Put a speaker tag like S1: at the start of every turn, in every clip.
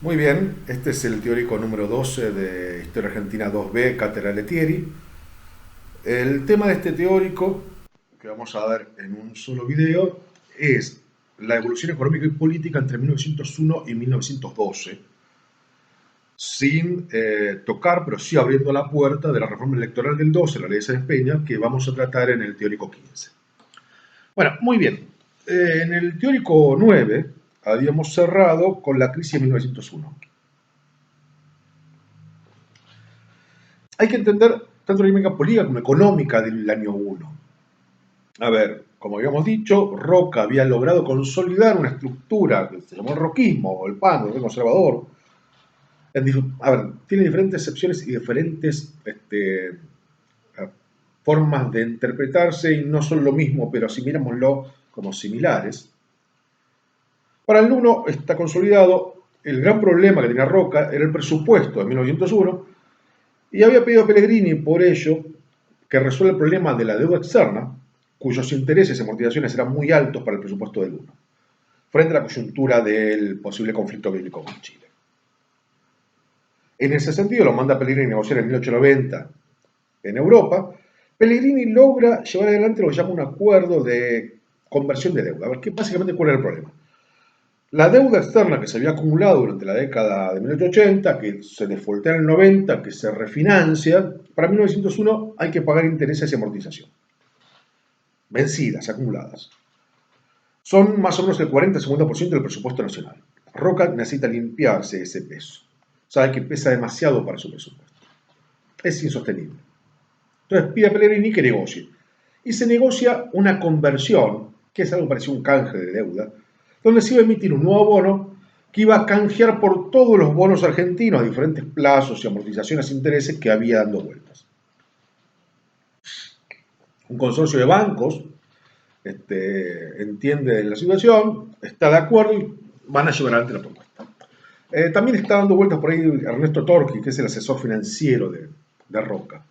S1: Muy bien, este es el teórico número 12 de Historia Argentina 2B, Cátedra Lettieri. El tema de este teórico, que vamos a ver en un solo video, es la evolución económica y política entre 1901 y 1912, sin tocar, pero sí abriendo la puerta de la reforma electoral del 12, la ley de Sáenz Peña, que vamos a tratar en el teórico 15. Bueno, muy bien. En el teórico 9 habíamos cerrado con la crisis de 1901. Hay que entender tanto la dinámica política como económica del año 1. A ver, como habíamos dicho, Roca había logrado consolidar una estructura que se llamó el roquismo, o el PAN, el conservador. A ver, tiene diferentes excepciones y diferentes formas de interpretarse, y no son lo mismo, pero si mirámoslo como similares. Para el 1 está consolidado. El gran problema que tenía Roca era el presupuesto de 1901, y había pedido a Pellegrini, por ello, que resuelva el problema de la deuda externa, cuyos intereses y amortizaciones eran muy altos para el presupuesto del 1, frente a la coyuntura del posible conflicto bélico con Chile. En ese sentido, lo manda Pellegrini a negociar en 1890 en Europa. Pellegrini logra llevar adelante lo que llama un acuerdo de conversión de deuda. A ver, básicamente, ¿cuál era el problema? La deuda externa que se había acumulado durante la década de 1880, que se defoltea en el 90, que se refinancia, para 1901 hay que pagar intereses y amortización. Vencidas, acumuladas. Son más o menos el 40-50% del presupuesto nacional. Roca necesita limpiarse ese peso. Sabe que pesa demasiado para su presupuesto. Es insostenible. Entonces pide a Pellegrini que negocie. Y se negocia una conversión, que es algo parecido a un canje de deuda, donde se iba a emitir un nuevo bono que iba a canjear por todos los bonos argentinos a diferentes plazos y amortizaciones e intereses que había dando vueltas. Un consorcio de bancos entiende la situación, está de acuerdo y van a llevar adelante la propuesta. También está dando vueltas por ahí Ernesto Torqui, que es el asesor financiero de Roca.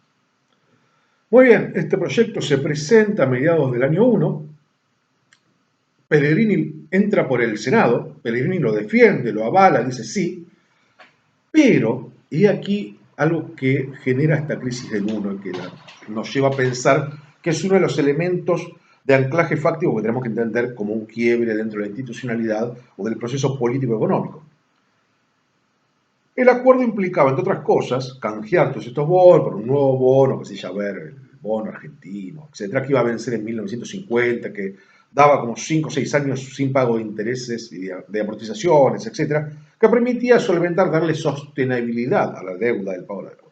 S1: Muy bien, este proyecto se presenta a mediados del año 1. Pellegrini entra por el Senado, Pellegrini lo defiende, lo avala, dice sí, pero, y aquí algo que genera esta crisis del 1, que nos lleva a pensar que es uno de los elementos de anclaje fáctico que tenemos que entender como un quiebre dentro de la institucionalidad o del proceso político-económico. El acuerdo implicaba, entre otras cosas, canjear todos estos bonos por un nuevo bono, que se llama el bono argentino, etcétera, que iba a vencer en 1950, que daba como 5 o 6 años sin pago de intereses y de amortizaciones, etcétera, que permitía solventar, darle sostenibilidad a la deuda, del pago de la deuda.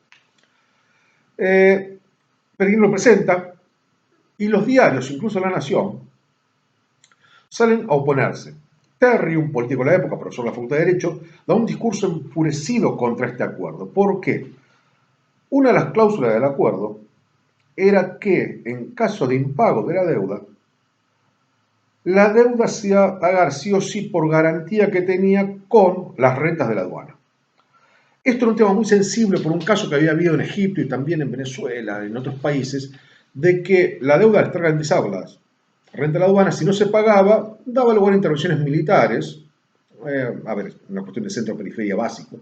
S1: Pellegrini lo presenta y los diarios, incluso La Nación, salen a oponerse. Terry, un político de la época, profesor de la Facultad de Derecho, da un discurso enfurecido contra este acuerdo. ¿Por qué? Una de las cláusulas del acuerdo era que, en caso de impago de la deuda se iba a pagar sí o sí por garantía que tenía con las rentas de la aduana. Esto era un tema muy sensible por un caso que había habido en Egipto y también en Venezuela, en otros países, de que la deuda al estar garantizada por las rentas de la aduana, si no se pagaba, daba lugar a intervenciones militares, a ver, una cuestión de centro-periferia básico.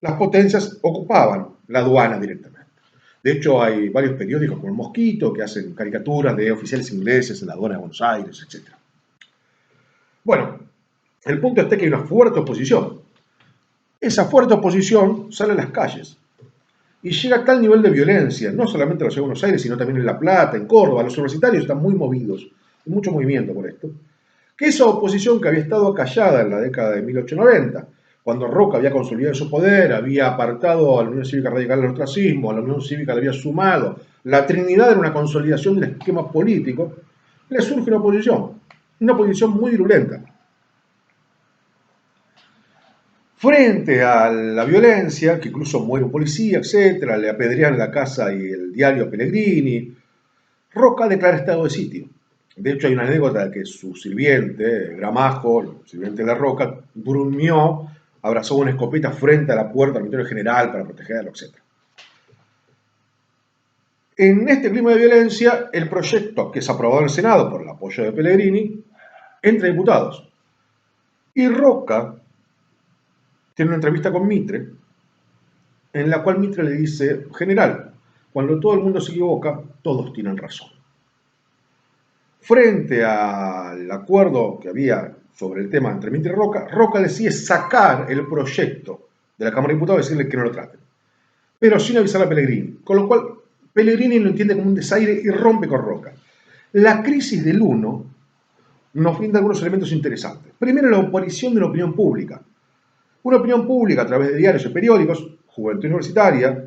S1: Las potencias ocupaban la aduana directamente. De hecho, hay varios periódicos como El Mosquito que hacen caricaturas de oficiales ingleses en la aduana de Buenos Aires, etc. Bueno, el punto es que hay una fuerte oposición. Esa fuerte oposición sale a las calles y llega a tal nivel de violencia, no solamente en la ciudad de Buenos Aires, sino también en La Plata, en Córdoba. Los universitarios están muy movidos, hay mucho movimiento por esto, que esa oposición que había estado acallada en la década de 1890, cuando Roca había consolidado su poder, había apartado a la Unión Cívica Radical del ostracismo, a la Unión Cívica le había sumado, la Trinidad era una consolidación del esquema político, le surge una oposición muy virulenta. Frente a la violencia, que incluso muere un policía, etc., le apedrean la casa y el diario a Pellegrini, Roca declara estado de sitio. De hecho, hay una anécdota de que su sirviente, Gramajo, el sirviente de Roca, durmió, abrazó una escopeta frente a la puerta del Ministerio General para protegerlo, etc. En este clima de violencia, el proyecto, que es aprobado en el Senado por el apoyo de Pellegrini, entra a diputados. Y Roca tiene una entrevista con Mitre, en la cual Mitre le dice: general, cuando todo el mundo se equivoca, todos tienen razón. Frente al acuerdo que había sobre el tema entre Mitre y Roca, Roca decide sacar el proyecto de la Cámara de Diputados y decirle que no lo traten, pero sin avisar a Pellegrini, con lo cual Pellegrini lo entiende como un desaire y rompe con Roca. La crisis del 1 nos brinda algunos elementos interesantes. Primero, la aparición de una opinión pública. Una opinión pública a través de diarios y periódicos, juventud universitaria,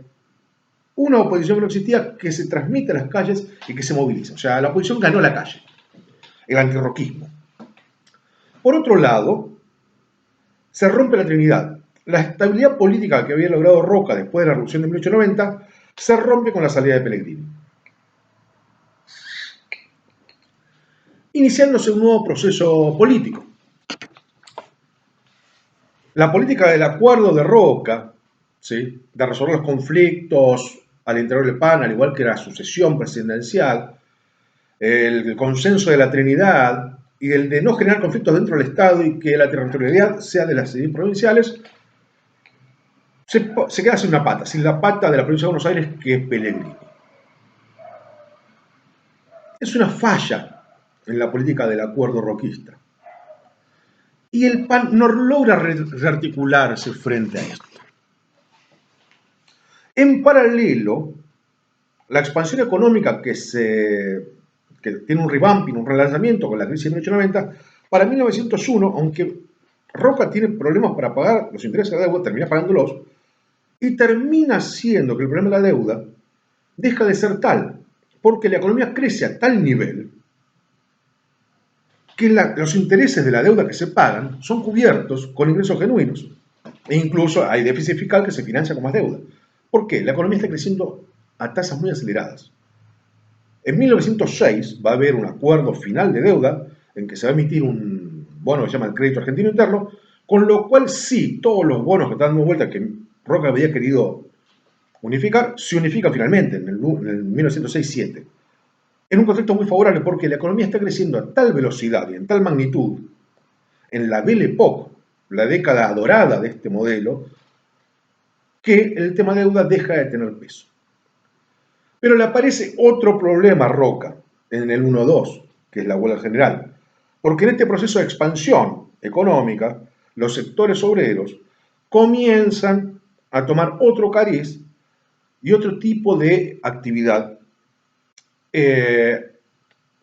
S1: una oposición que no existía, que se transmite a las calles y que se moviliza. O sea, la oposición ganó la calle, el antirroquismo. Por otro lado, se rompe la Trinidad. La estabilidad política que había logrado Roca después de la revolución de 1890 se rompe con la salida de Pellegrini, iniciándose un nuevo proceso político. La política del acuerdo de Roca, ¿sí?, de resolver los conflictos al interior del PAN, al igual que la sucesión presidencial, el consenso de la Trinidad y el de no generar conflictos dentro del Estado y que la territorialidad sea de las provinciales, se queda sin una pata, sin la pata de la provincia de Buenos Aires, que es Pellegrini. Es una falla en la política del acuerdo roquista. Y el PAN no logra rearticularse frente a esto. En paralelo, la expansión económica que tiene un revamping, un relanzamiento con la crisis de 1890, para 1901, aunque Roca tiene problemas para pagar los intereses de la deuda, termina pagándolos, y termina siendo que el problema de la deuda deja de ser tal, porque la economía crece a tal nivel que los intereses de la deuda que se pagan son cubiertos con ingresos genuinos. E incluso hay déficit fiscal que se financia con más deuda. ¿Por qué? La economía está creciendo a tasas muy aceleradas. En 1906 va a haber un acuerdo final de deuda en que se va a emitir un bono que se llama el crédito argentino interno, con lo cual sí, todos los bonos que están dando vuelta que Roca había querido unificar, se unifican finalmente en el 1906-7. En un contexto muy favorable porque la economía está creciendo a tal velocidad y en tal magnitud, en la Belle Époque, la década dorada de este modelo, que el tema de deuda deja de tener peso. Pero le aparece otro problema a Roca en el 1-2, que es la huelga general, porque en este proceso de expansión económica, los sectores obreros comienzan a tomar otro cariz y otro tipo de actividad,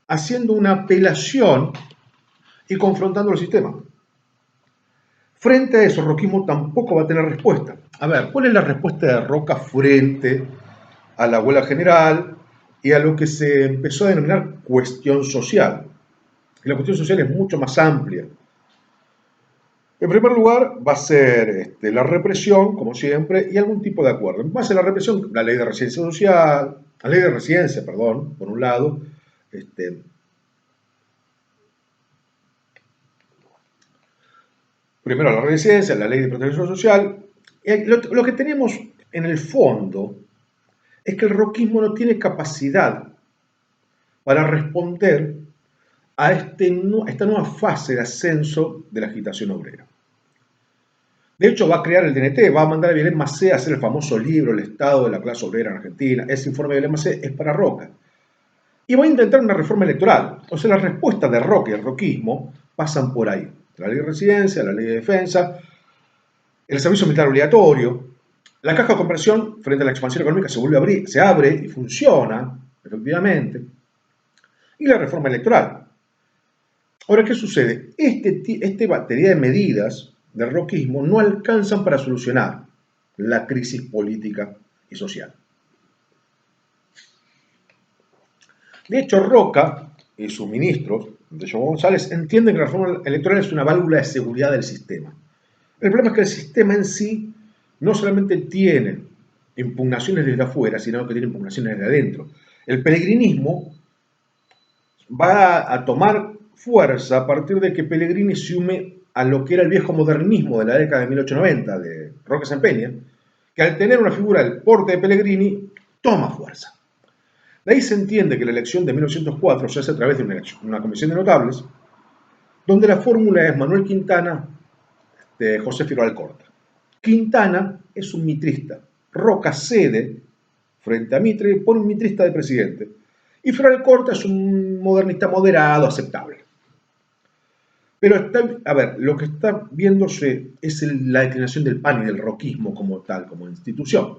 S1: haciendo una apelación y confrontando el sistema. Frente a eso, el roquismo tampoco va a tener respuesta. A ver, ¿cuál es la respuesta de Roca frente a la huelga general y a lo que se empezó a denominar cuestión social? Y la cuestión social es mucho más amplia. En primer lugar, va a ser la represión, como siempre, y algún tipo de acuerdo. En base a la represión, la ley de residencia social, la ley de residencia, perdón, por un lado, primero la residencia, la ley de protección social. Lo que tenemos en el fondo es que el roquismo no tiene capacidad para responder a esta nueva fase de ascenso de la agitación obrera. De hecho, va a crear el DNT, va a mandar a Belén Macé a hacer el famoso libro El Estado de la Clase Obrera en Argentina. Ese informe de Belén Macé es para Roca. Y va a intentar una reforma electoral. O sea, las respuestas de Roca y el roquismo pasan por ahí. La ley de residencia, la ley de defensa, el servicio militar obligatorio. La caja de conversión frente a la expansión económica se vuelve a abrir, se abre y funciona, efectivamente. Y la reforma electoral. Ahora, ¿qué sucede? Esta batería de medidas del roquismo no alcanzan para solucionar la crisis política y social. De hecho, Roca y sus ministros, de João González, entienden que la reforma electoral es una válvula de seguridad del sistema. El problema es que el sistema en sí no solamente tiene impugnaciones desde afuera, sino que tiene impugnaciones desde adentro. El peregrinismo va a tomar fuerza a partir de que Pellegrini se une a lo que era el viejo modernismo de la década de 1890 de Roque Sempeña, que al tener una figura del porte de Pellegrini, toma fuerza. De ahí se entiende que la elección de 1904 se hace a través de una comisión de notables, donde la fórmula es Manuel Quintana, José Figueroa Alcorta. Quintana es un mitrista. Roca cede frente a Mitre y pone un mitrista de presidente. Y Federal Corta es un modernista moderado, aceptable. Pero a ver, lo que está viéndose es la declinación del PAN y del roquismo como tal, como institución.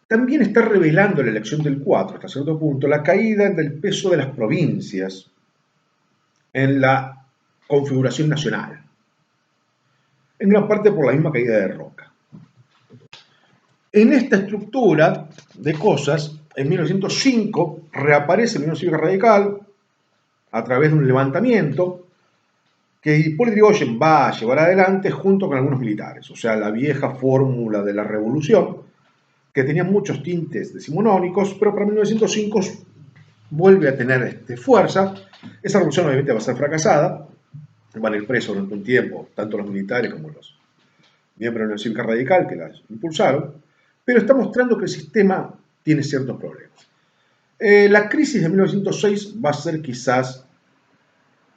S1: También está revelando la elección del 4, hasta cierto punto, la caída del peso de las provincias en la configuración nacional. En gran parte por la misma caída de Roca. En esta estructura de cosas, en 1905 reaparece la Unión Cívica Radical a través de un levantamiento que Hipólito Yrigoyen va a llevar adelante junto con algunos militares, o sea, la vieja fórmula de la revolución, que tenía muchos tintes decimonónicos, pero para 1905 vuelve a tener fuerza. Esa revolución obviamente va a ser fracasada, van a ir presos durante un tiempo, tanto los militares como los miembros de la Unión Cívica Radical que las impulsaron, pero está mostrando que el sistema tiene ciertos problemas. La crisis de 1906 va a ser quizás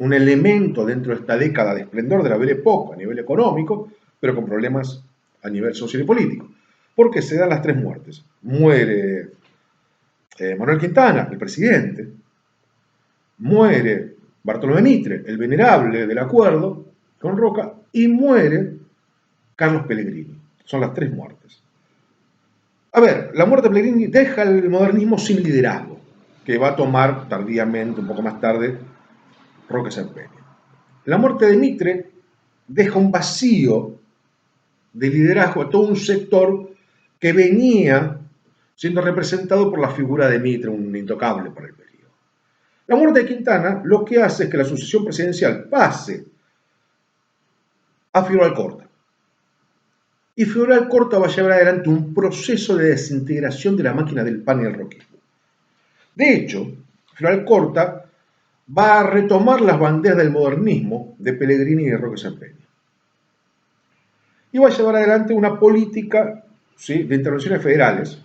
S1: un elemento dentro de esta década de esplendor de la Belle Époque a nivel económico, pero con problemas a nivel social y político, porque se dan las tres muertes. Muere Manuel Quintana, el presidente, muere Bartolomé Mitre, el venerable del acuerdo con Roca, y muere Carlos Pellegrini. Son las tres muertes. A ver, la muerte de Pellegrini deja el modernismo sin liderazgo, que va a tomar tardíamente, un poco más tarde, Roca Sempegna. La muerte de Mitre deja un vacío de liderazgo a todo un sector que venía siendo representado por la figura de Mitre, un intocable para el periodo. La muerte de Quintana lo que hace es que la sucesión presidencial pase a Figueroa Alcorta. Y Figueroa Alcorta va a llevar adelante un proceso de desintegración de la máquina del PAN y el roquismo. De hecho, Figueroa Alcorta va a retomar las banderas del modernismo de Pellegrini y de Roque Sempegna. Y va a llevar adelante una política, ¿sí?, de intervenciones federales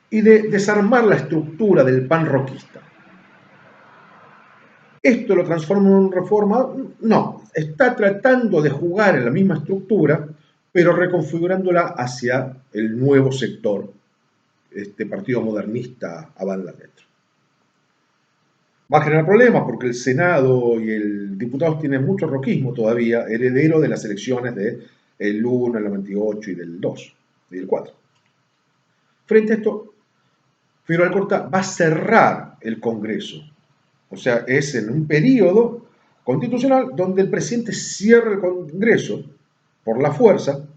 S1: y de desarmar la estructura del PAN roquista. ¿Esto lo transforma en una reforma? No, está tratando de jugar en la misma estructura, pero reconfigurándola hacia el nuevo sector, este partido modernista avant la lettre. Va a generar problemas porque el Senado y el diputados tienen mucho roquismo todavía, heredero de las elecciones del 1, el 98 y del 2, y del 4. Frente a esto, Figueroa Alcorta va a cerrar el Congreso. O sea, es en un periodo constitucional donde el presidente cierra el Congreso por la fuerza,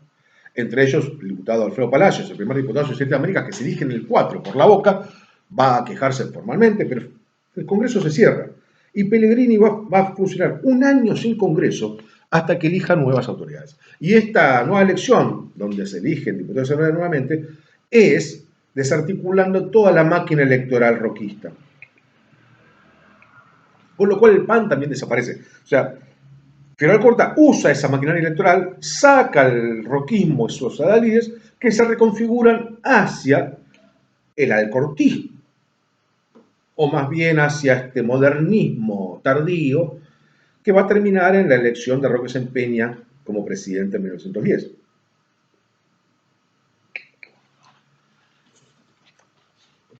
S1: entre ellos el diputado Alfredo Palacios, el primer diputado socialista de América, que se elige en el 4 por la boca, va a quejarse formalmente, pero el Congreso se cierra. Y Pellegrini va a funcionar un año sin Congreso hasta que elija nuevas autoridades. Y esta nueva elección, donde se eligen diputados nuevamente, es desarticulando toda la máquina electoral roquista. Con lo cual el PAN también desaparece. O sea, Figueroa Alcorta usa esa maquinaria electoral, saca el roquismo y sus adalides que se reconfiguran hacia el alcortismo, o más bien hacia este modernismo tardío que va a terminar en la elección de Roque Sempegna como presidente en 1910.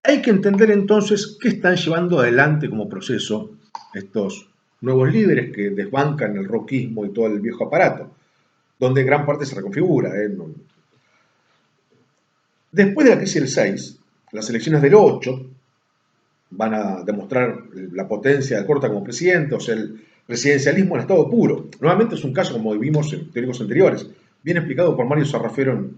S1: Hay que entender entonces qué están llevando adelante como proceso estos nuevos líderes que desbancan el roquismo y todo el viejo aparato, donde gran parte se reconfigura. Después de la crisis del 6, las elecciones del 8 van a demostrar la potencia de Alcorta como presidente, o sea, el presidencialismo en estado puro. Nuevamente es un caso, como vimos en teóricos anteriores, bien explicado por Mario Sarrafero en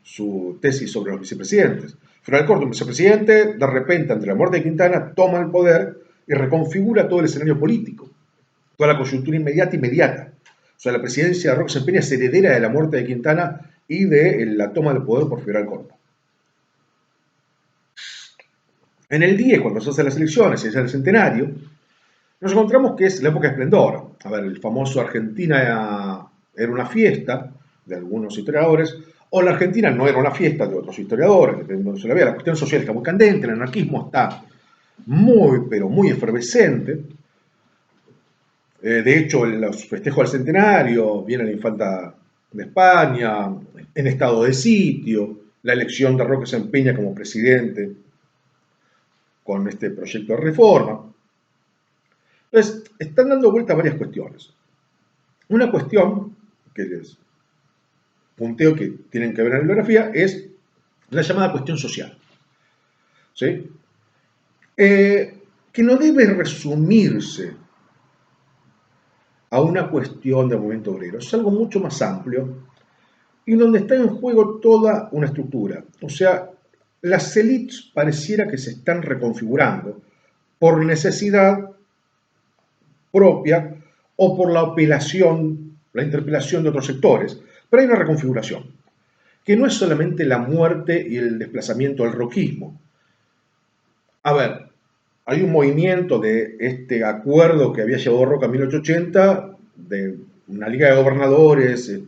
S1: su tesis sobre los vicepresidentes. Figueroa Alcorta, un vicepresidente, de repente, ante la muerte de Quintana, toma el poder y reconfigura todo el escenario político, toda la coyuntura inmediata. O sea, la presidencia de Roque Sempegna es heredera de la muerte de Quintana y de la toma del poder por Figueroa Alcorta. En el 10, cuando se hacen las elecciones y es el centenario, nos encontramos que es la época de esplendor. A ver, el famoso Argentina era una fiesta de algunos historiadores, o la Argentina no era una fiesta de otros historiadores, dependiendo de se la vea. La cuestión social está muy candente, el anarquismo está muy, pero muy efervescente. De hecho, en los festejos del centenario viene la infanta de España, en estado de sitio, la elección de Roque Sempeña como presidente con este proyecto de reforma. Entonces, están dando vuelta varias cuestiones. Una cuestión que les punteo que tienen que ver en la bibliografía es la llamada cuestión social. ¿Sí? Que no debe resumirse a una cuestión del movimiento obrero, es algo mucho más amplio y donde está en juego toda una estructura. O sea, las élites pareciera que se están reconfigurando por necesidad propia o por la apelación, la interpelación de otros sectores, pero hay una reconfiguración, que no es solamente la muerte y el desplazamiento al roquismo. A ver, hay un movimiento de este acuerdo que había llevado Roca en 1880, de una liga de gobernadores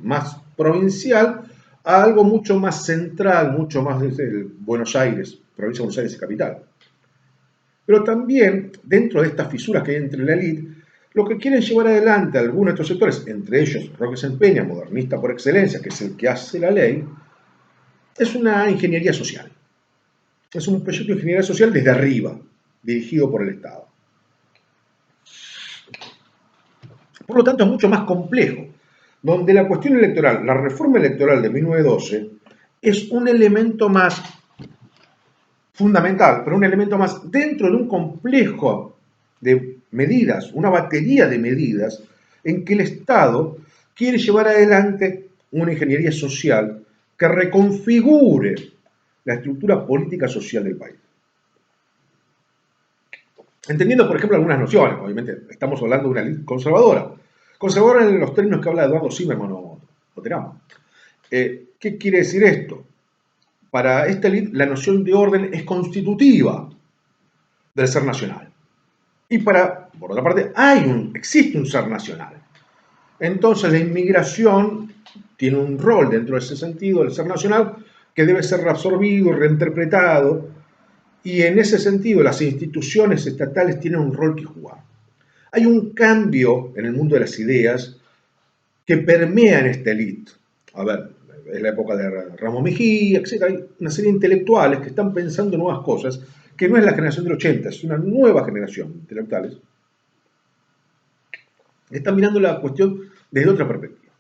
S1: más provincial, a algo mucho más central, mucho más desde Buenos Aires, provincia de Buenos Aires y capital. Pero también, dentro de estas fisuras que hay entre la élite, lo que quieren llevar adelante algunos de estos sectores, entre ellos Roque Sempeña, modernista por excelencia, que es el que hace la ley, es una ingeniería social. Es un proyecto de ingeniería social desde arriba, dirigido por el Estado. Por lo tanto, es mucho más complejo, donde la cuestión electoral, la reforma electoral de 1912, es un elemento más fundamental, pero un elemento más dentro de un complejo de medidas, una batería de medidas en que el Estado quiere llevar adelante una ingeniería social que reconfigure la estructura política social del país. Entendiendo, por ejemplo, algunas nociones, obviamente estamos hablando de una élite conservadora. Conservadora en los términos que habla Eduardo Zimmermann o Teramo. ¿Qué quiere decir esto? Para esta élite la noción de orden es constitutiva del ser nacional. Y por otra parte, existe un ser nacional. Entonces la inmigración tiene un rol dentro de ese sentido del ser nacional que debe ser reabsorbido, reinterpretado, y en ese sentido las instituciones estatales tienen un rol que jugar. Hay un cambio en el mundo de las ideas que permea en esta élite. A ver, es la época de Ramos Mejía, etc. Hay una serie de intelectuales que están pensando nuevas cosas, que no es la generación del 80, es una nueva generación de intelectuales. Están mirando la cuestión desde otra perspectiva.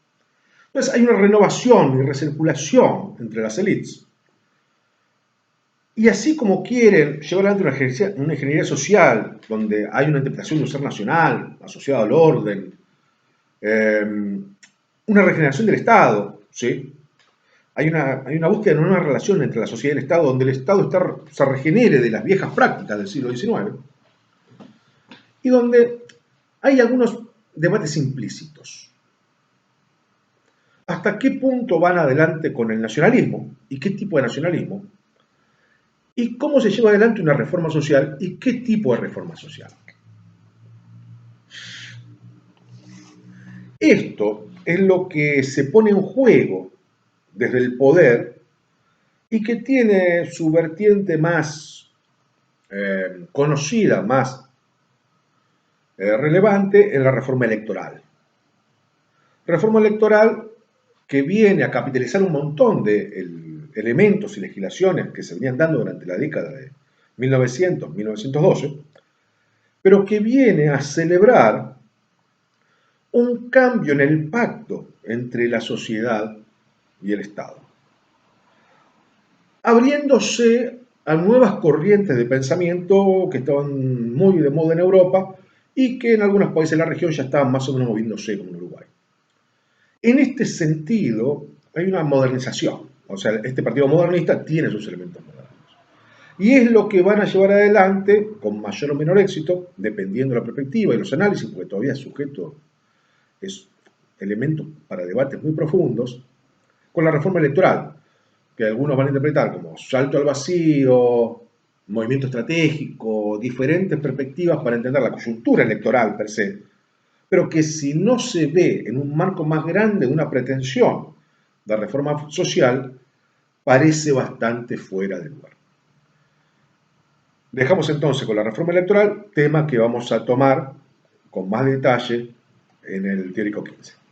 S1: Entonces hay una renovación y recirculación entre las élites. Y así como quieren llevar adelante una ingeniería social, donde hay una interpretación de un ser nacional asociado al orden, una regeneración del Estado, ¿sí? Hay una búsqueda de una nueva relación entre la sociedad y el Estado, donde el Estado se regenere de las viejas prácticas del siglo XIX, y donde hay algunos debates implícitos. ¿Hasta qué punto van adelante con el nacionalismo? ¿Y qué tipo de nacionalismo? ¿Y cómo se lleva adelante una reforma social? ¿Y qué tipo de reforma social? Esto es lo que se pone en juego desde el poder y que tiene su vertiente más conocida, más relevante en la reforma electoral. Reforma electoral que viene a capitalizar un montón de elementos y legislaciones que se venían dando durante la década de 1900-1912, pero que viene a celebrar un cambio en el pacto entre la sociedad y el Estado, abriéndose a nuevas corrientes de pensamiento que estaban muy de moda en Europa y que en algunos países de la región ya estaban más o menos moviéndose, como en Uruguay. En este sentido, hay una modernización, o sea, este partido modernista tiene sus elementos modernos. Y es lo que van a llevar adelante, con mayor o menor éxito, dependiendo de la perspectiva y los análisis, porque todavía es sujeto, es elemento para debates muy profundos, con la reforma electoral, que algunos van a interpretar como salto al vacío, movimiento estratégico, diferentes perspectivas para entender la coyuntura electoral per se, pero que si no se ve en un marco más grande de una pretensión de reforma social, parece bastante fuera de lugar. Dejamos entonces con la reforma electoral, tema que vamos a tomar con más detalle en el teórico 15.